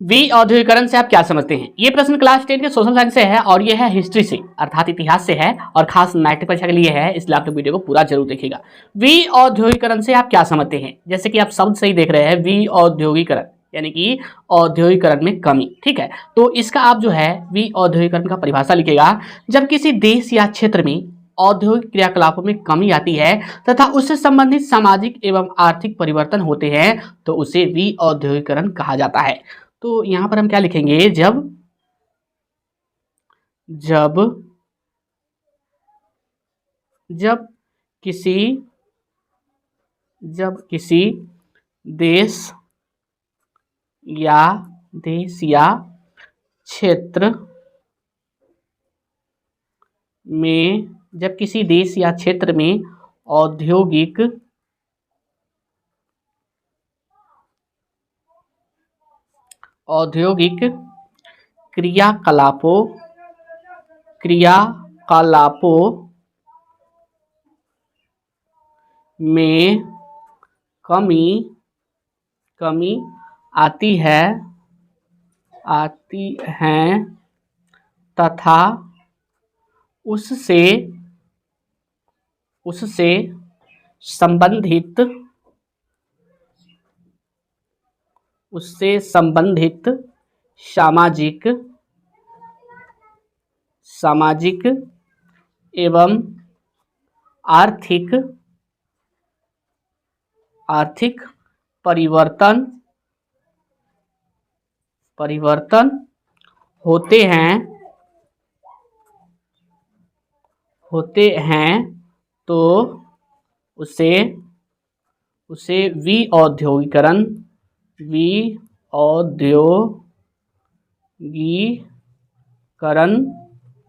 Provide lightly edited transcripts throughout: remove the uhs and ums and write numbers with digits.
We औद्योगिकरण से आप क्या समझते हैं? ये प्रश्न क्लास 10 के सोशल साइंस से है और ये है हिस्ट्री से अर्थात इतिहास से है और खास मैट्रिक परीक्षा के लिए है, इसलिए आप लोग वीडियो को पूरा जरूर देखिएगा। वी औद्योगिकरण से आप क्या समझते हैं? जैसे कि आप शब्द सही देख रहे हैं, वी औद्योगिकरण यानी कि औद्योगिकरण में कमी, ठीक है। तो इसका आप जो है वी औद्योगिकरण का परिभाषा लिखेगा, जब किसी देश या क्षेत्र में औद्योगिक क्रियाकलापों में कमी आती है तथा उससे संबंधित सामाजिक एवं आर्थिक परिवर्तन होते हैं तो उसे वी औद्योगिकरण कहा जाता है। तो यहां पर हम क्या लिखेंगे, जब जब जब किसी जब किसी देश या क्षेत्र में जब किसी देश या क्षेत्र में औद्योगिक क्रियाकलापों में कमी आती है तथा उससे संबंधित सामाजिक एवं आर्थिक परिवर्तन होते हैं तो उसे विऔद्योगीकरण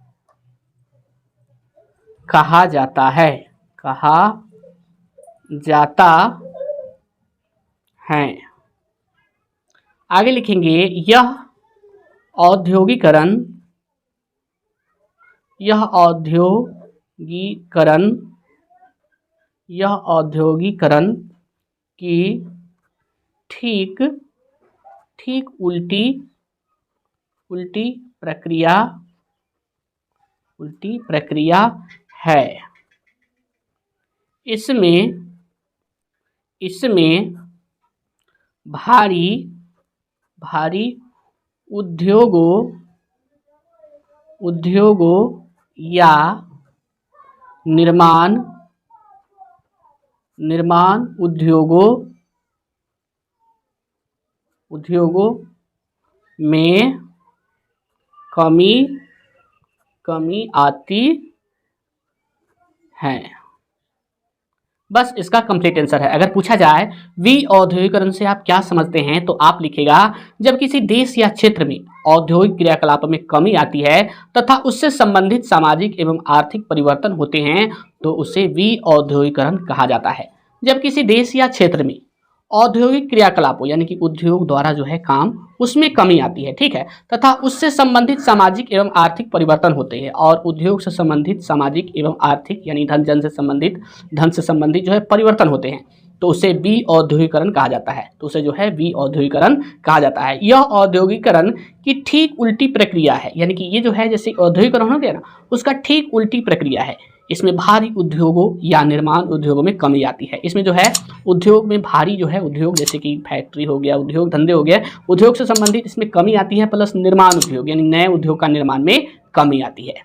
कहा जाता है। आगे लिखेंगे, यह औद्योगीकरण की ठीक उल्टी प्रक्रिया है। इसमें भारी उद्योगों या निर्माण उद्योगों में कमी आती है। बस इसका कंप्लीट आंसर है। अगर पूछा जाए वी औद्योगिकरण से आप क्या समझते हैं तो आप लिखेगा, जब किसी देश या क्षेत्र में औद्योगिक क्रियाकलापों में कमी आती है तथा उससे संबंधित सामाजिक एवं आर्थिक परिवर्तन होते हैं तो उसे वी औद्योगिकरण कहा जाता है। जब किसी देश या क्षेत्र में औद्योगिक क्रियाकलापों यानी कि उद्योग द्वारा जो है काम उसमें कमी आती है, ठीक है, तथा उससे संबंधित सामाजिक एवं आर्थिक परिवर्तन होते हैं और उद्योग से संबंधित सामाजिक एवं आर्थिक यानी धन से संबंधित जो है परिवर्तन होते हैं तो उसे वी औद्योगिकरण कहा जाता है। तो उसे जो है वी औद्योगिकरण कहा जाता है। यह औद्योगिकरण की ठीक उल्टी प्रक्रिया है, यानी कि ये जो है जैसे औद्योगिकरण हो गया ना, उसका ठीक उल्टी प्रक्रिया है। इसमें भारी उद्योगों या निर्माण उद्योगों में कमी आती है। इसमें जो है उद्योग में भारी जो है उद्योग जैसे कि फैक्ट्री हो गया, उद्योग धंधे हो गए, उद्योग से संबंधित इसमें कमी आती है, प्लस निर्माण उद्योग यानी नए उद्योग का निर्माण में कमी आती है।